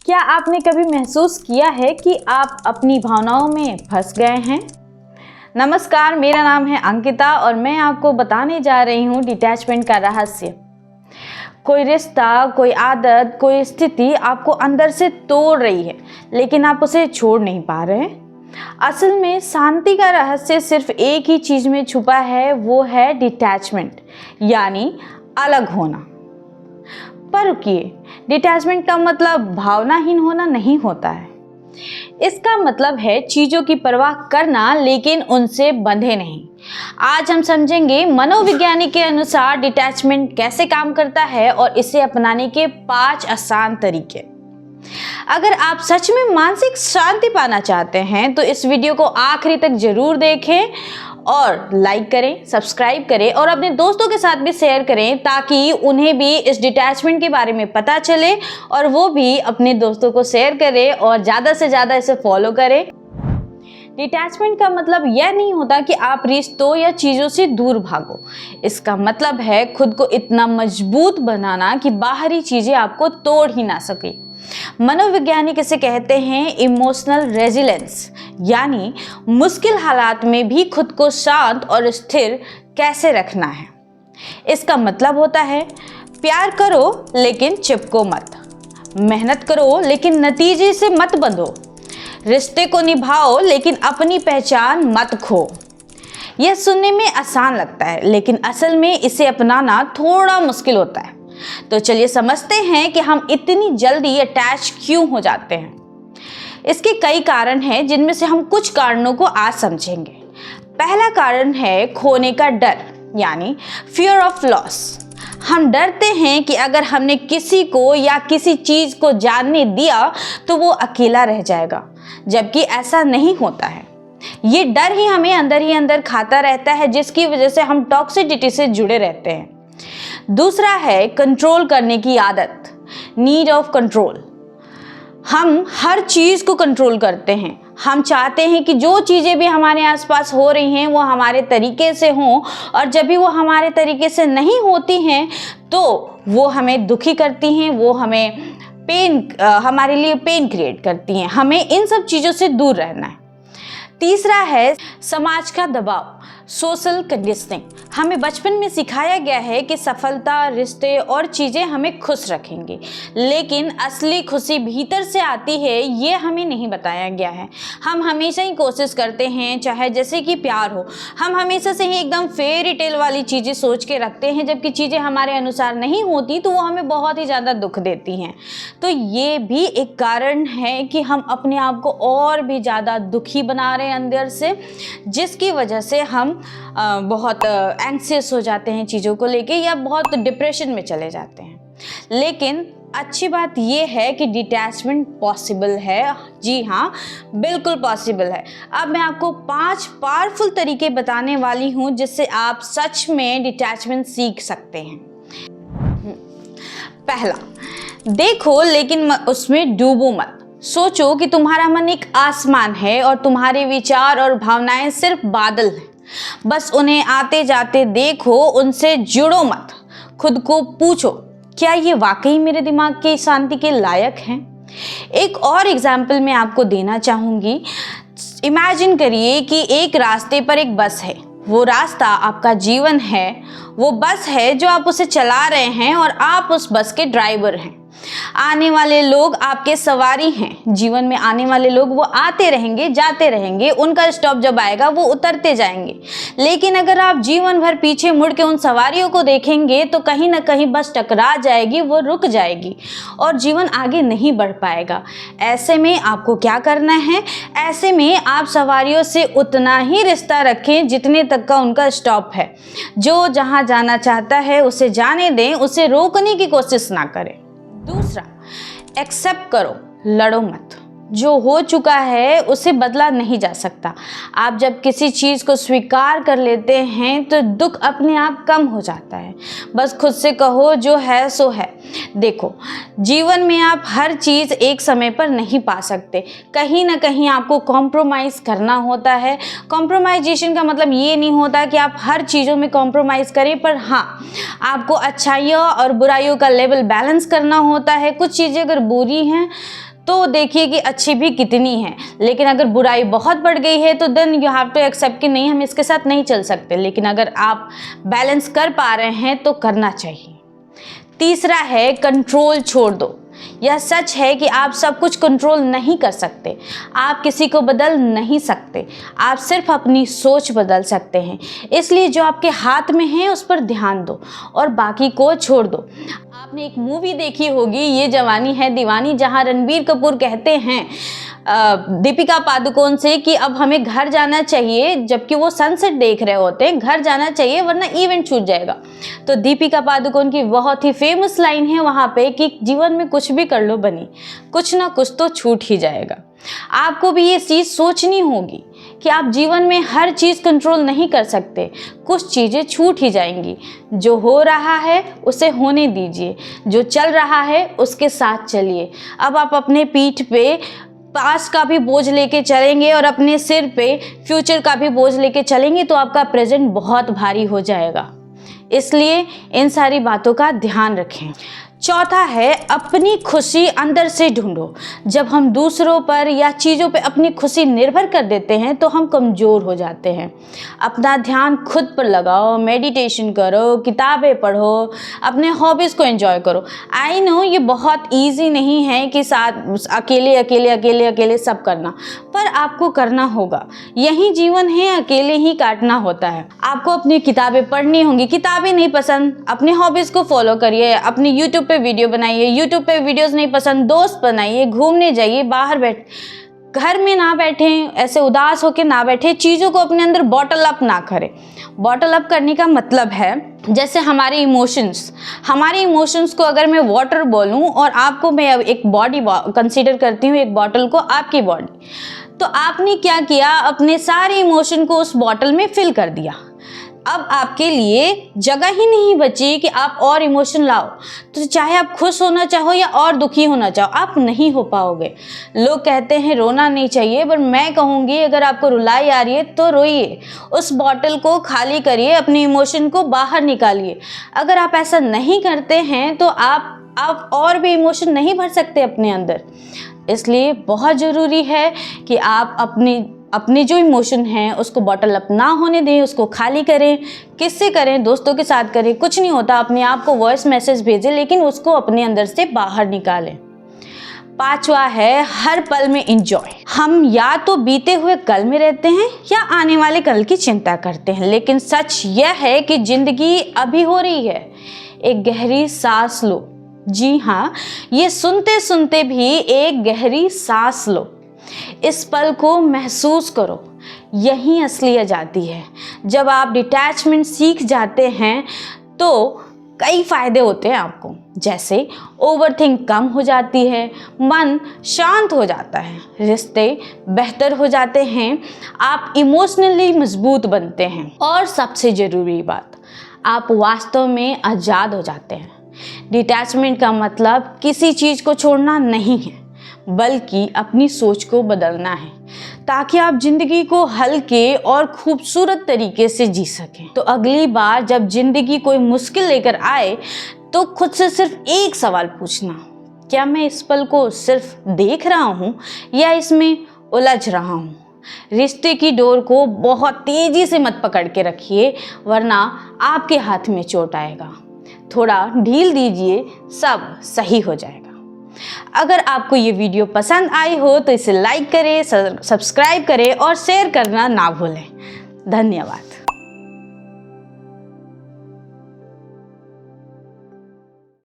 क्या आपने कभी महसूस किया है कि आप अपनी भावनाओं में फंस गए हैं? नमस्कार, मेरा नाम है अंकिता और मैं आपको बताने जा रही हूँ डिटैचमेंट का रहस्य। कोई रिश्ता, कोई आदत, कोई स्थिति आपको अंदर से तोड़ रही है, लेकिन आप उसे छोड़ नहीं पा रहे हैं। असल में शांति का रहस्य सिर्फ एक ही चीज़ में छुपा है, वो है डिटैचमेंट, यानी अलग होना। पर रुकिए, डिटैचमेंट का मतलब भावनाहीन होना नहीं होता है। इसका मतलब है चीज़ों की परवाह करना, लेकिन उनसे बंधे नहीं। आज हम समझेंगे मनोविज्ञानी के अनुसार डिटैचमेंट कैसे काम करता है और इसे अपनाने के 5 आसान तरीके। अगर आप सच में मानसिक शांति पाना चाहते हैं तो इस वीडियो को आखिरी तक जरूर देखें और लाइक करें, सब्सक्राइब करें और अपने दोस्तों के साथ भी शेयर करें, ताकि उन्हें भी इस डिटैचमेंट के बारे में पता चले और वो भी अपने दोस्तों को शेयर करें और ज़्यादा से ज़्यादा इसे फॉलो करें। डिटैचमेंट का मतलब यह नहीं होता कि आप रिश्तों या चीज़ों से दूर भागो। इसका मतलब है खुद को इतना मजबूत बनाना कि बाहरी चीज़ें आपको तोड़ ही ना सके। मनोवैज्ञानिक इसे कहते हैं इमोशनल रेजिलेंस, यानी मुश्किल हालात में भी खुद को शांत और स्थिर कैसे रखना है। इसका मतलब होता है प्यार करो लेकिन चिपको मत, मेहनत करो लेकिन नतीजे से मत बंधो, रिश्ते को निभाओ लेकिन अपनी पहचान मत खो। यह सुनने में आसान लगता है, लेकिन असल में इसे अपनाना थोड़ा मुश्किल होता है। तो चलिए समझते हैं कि हम इतनी जल्दी अटैच क्यों हो जाते हैं। इसके कई कारण हैं, जिनमें से हम कुछ कारणों को आज समझेंगे। पहला कारण है खोने का डर, यानी फियर ऑफ लॉस। हम डरते हैं कि अगर हमने किसी को या किसी चीज को जानने दिया तो वो अकेला रह जाएगा, जबकि ऐसा नहीं होता है। ये डर ही हमें अंदर खाता रहता है, जिसकी वजह से हम टॉक्सिसिटी से जुड़े रहते हैं। दूसरा है कंट्रोल करने की आदत, नीड ऑफ कंट्रोल। हम हर चीज़ को कंट्रोल करते हैं। हम चाहते हैं कि जो चीज़ें भी हमारे आसपास हो रही हैं वो हमारे तरीके से हों, और जब भी वो हमारे तरीके से नहीं होती हैं तो वो हमें दुखी करती हैं, वो हमारे लिए पेन क्रिएट करती हैं। हमें इन सब चीज़ों से दूर रहना है। तीसरा है समाज का दबाव, सोशल कंडीशनिंग। हमें बचपन में सिखाया गया है कि सफलता, रिश्ते और चीज़ें हमें खुश रखेंगे, लेकिन असली खुशी भीतर से आती है, ये हमें नहीं बताया गया है। हम हमेशा ही कोशिश करते हैं, चाहे जैसे कि प्यार हो, हम हमेशा से ही एकदम फेरी टेल वाली चीज़ें सोच के रखते हैं, जबकि चीज़ें हमारे अनुसार नहीं होती तो वो हमें बहुत ही ज़्यादा दुख देती हैं। तो ये भी एक कारण है कि हम अपने आप को और भी ज़्यादा दुखी बना रहे हैं अंदर से, जिसकी वजह से हम बहुत एंग्जियस हो जाते हैं चीज़ों को लेके, या बहुत डिप्रेशन में चले जाते हैं। लेकिन अच्छी बात यह है कि डिटैचमेंट पॉसिबल है। जी हाँ, बिल्कुल पॉसिबल है। अब मैं आपको 5 पावरफुल तरीके बताने वाली हूँ जिससे आप सच में डिटैचमेंट सीख सकते हैं। पहला, देखो लेकिन उसमें डूबो मत। सोचो कि तुम्हारा मन एक आसमान है और तुम्हारे विचार और भावनाएं सिर्फ बादल हैं। बस उन्हें आते जाते देखो, उनसे जुड़ो मत। खुद को पूछो, क्या ये वाकई मेरे दिमाग की शांति के लायक हैं? एक और एग्जाम्पल मैं आपको देना चाहूँगी। इमेजिन करिए कि एक रास्ते पर एक बस है। वो रास्ता आपका जीवन है। वो बस है जो आप उसे चला रहे हैं और आप उस बस के ड्राइवर हैं। आने वाले लोग आपके सवारी हैं। जीवन में आने वाले लोग वो आते रहेंगे, जाते रहेंगे, उनका स्टॉप जब आएगा वो उतरते जाएंगे। लेकिन अगर आप जीवन भर पीछे मुड़ के उन सवारियों को देखेंगे तो कहीं ना कहीं बस टकरा जाएगी, वो रुक जाएगी और जीवन आगे नहीं बढ़ पाएगा। ऐसे में आपको क्या करना है? ऐसे में आप सवारियों से उतना ही रिश्ता रखें जितने तक का उनका स्टॉप है। जो जहाँ जाना चाहता है उसे जाने दें, उसे रोकने की कोशिश ना करें। दूसरा, एक्सेप्ट करो, लड़ो मत। जो हो चुका है उसे बदला नहीं जा सकता। आप जब किसी चीज़ को स्वीकार कर लेते हैं तो दुख अपने आप कम हो जाता है। बस खुद से कहो जो है सो है। देखो, जीवन में आप हर चीज़ एक समय पर नहीं पा सकते। कहीं ना कहीं आपको कॉम्प्रोमाइज़ करना होता है। कॉम्प्रोमाइजेशन का मतलब ये नहीं होता कि आप हर चीज़ों में कॉम्प्रोमाइज़ करें, पर हाँ, आपको अच्छाइयों और बुराइयों का लेवल बैलेंस करना होता है। कुछ चीज़ें अगर बुरी हैं तो देखिए कि अच्छी भी कितनी है। लेकिन अगर बुराई बहुत बढ़ गई है तो then you have to accept कि नहीं, हम इसके साथ नहीं चल सकते। लेकिन अगर आप बैलेंस कर पा रहे हैं तो करना चाहिए। तीसरा है कंट्रोल छोड़ दो। यह सच है कि आप सब कुछ कंट्रोल नहीं कर सकते, आप किसी को बदल नहीं सकते, आप सिर्फ अपनी सोच बदल सकते हैं। इसलिए जो आपके हाथ में है उस पर ध्यान दो और बाकी को छोड़ दो। आपने एक मूवी देखी होगी, ये जवानी है दीवानी, जहां रणबीर कपूर कहते हैं दीपिका पादुकोण से कि अब हमें घर जाना चाहिए, जबकि वो सनसेट देख रहे होते हैं, घर जाना चाहिए वरना इवेंट छूट जाएगा। तो दीपिका पादुकोण की बहुत ही फेमस लाइन है वहाँ पे कि जीवन में कुछ भी कर लो बनी, कुछ ना कुछ तो छूट ही जाएगा। आपको भी ये चीज़ सोचनी होगी कि आप जीवन में हर चीज़ कंट्रोल नहीं कर सकते, कुछ चीज़ें छूट ही जाएंगी। जो हो रहा है उसे होने दीजिए, जो चल रहा है उसके साथ चलिए। अब आप अपने पीठ पे पास्ट का भी बोझ लेके चलेंगे और अपने सिर पे फ्यूचर का भी बोझ लेके चलेंगे तो आपका प्रेजेंट बहुत भारी हो जाएगा। इसलिए इन सारी बातों का ध्यान रखें। चौथा है अपनी खुशी अंदर से ढूंढो। जब हम दूसरों पर या चीज़ों पे अपनी खुशी निर्भर कर देते हैं तो हम कमज़ोर हो जाते हैं। अपना ध्यान खुद पर लगाओ, मेडिटेशन करो, किताबें पढ़ो, अपने हॉबीज़ को एंजॉय करो। आई नो ये बहुत इजी नहीं है कि साथ अकेले अकेले अकेले अकेले सब करना, पर आपको करना होगा। यही जीवन है, अकेले ही काटना होता है। आपको अपनी किताबें पढ़नी होंगी। किताबें नहीं पसंद, अपनी हॉबीज़ को फॉलो करिए, अपनी यूट्यूब पे वीडियो बनाइए। यूट्यूब पे वीडियोस नहीं पसंद, दोस्त बनाइए, घूमने जाइए, बाहर बैठ, घर में ना बैठें, ऐसे उदास होकर ना बैठे। चीज़ों को अपने अंदर बॉटल अप ना करें। बॉटल अप करने का मतलब है जैसे हमारे इमोशंस को अगर मैं वाटर बोलूं और आपको मैं एक बॉडी कंसीडर करती हूँ, एक बॉटल को आपकी बॉडी, तो आपने क्या किया, अपने सारे इमोशन को उस बॉटल में फिल कर दिया। अब आपके लिए जगह ही नहीं बची कि आप और इमोशन लाओ। तो चाहे आप खुश होना चाहो या और दुखी होना चाहो, आप नहीं हो पाओगे। लोग कहते हैं रोना नहीं चाहिए, पर मैं कहूँगी अगर आपको रुलाई आ रही है तो रोइए, उस बॉटल को खाली करिए, अपने इमोशन को बाहर निकालिए। अगर आप ऐसा नहीं करते हैं तो आप और भी इमोशन नहीं भर सकते अपने अंदर। इसलिए बहुत ज़रूरी है कि आप अपने जो इमोशन हैं उसको बॉटल अप ना होने दें, उसको खाली करें। किससे करें? दोस्तों के साथ करें। कुछ नहीं होता, अपने आप को वॉइस मैसेज भेजें, लेकिन उसको अपने अंदर से बाहर निकालें। पांचवा है हर पल में एंजॉय। हम या तो बीते हुए कल में रहते हैं या आने वाले कल की चिंता करते हैं, लेकिन सच यह है कि जिंदगी अभी हो रही है। एक गहरी सांस लो। जी हाँ, ये सुनते सुनते भी एक गहरी सांस लो। इस पल को महसूस करो, यही असली आज़ादी है। जब आप डिटैचमेंट सीख जाते हैं तो कई फ़ायदे होते हैं आपको, जैसे ओवरथिंक कम हो जाती है, मन शांत हो जाता है, रिश्ते बेहतर हो जाते हैं, आप इमोशनली मजबूत बनते हैं और सबसे ज़रूरी बात, आप वास्तव में आज़ाद हो जाते हैं। डिटैचमेंट का मतलब किसी चीज़ को छोड़ना नहीं है, बल्कि अपनी सोच को बदलना है, ताकि आप जिंदगी को हल्के और खूबसूरत तरीके से जी सकें। तो अगली बार जब जिंदगी कोई मुश्किल लेकर आए तो खुद से सिर्फ एक सवाल पूछना, क्या मैं इस पल को सिर्फ देख रहा हूँ या इसमें उलझ रहा हूँ? रिश्ते की डोर को बहुत तेजी से मत पकड़ के रखिए, वरना आपके हाथ में चोट आएगा। थोड़ा ढील दीजिए, सब सही हो जाएगा। अगर आपको ये वीडियो पसंद आई हो तो इसे लाइक करें, सब्सक्राइब करें और शेयर करना ना भूलें। धन्यवाद।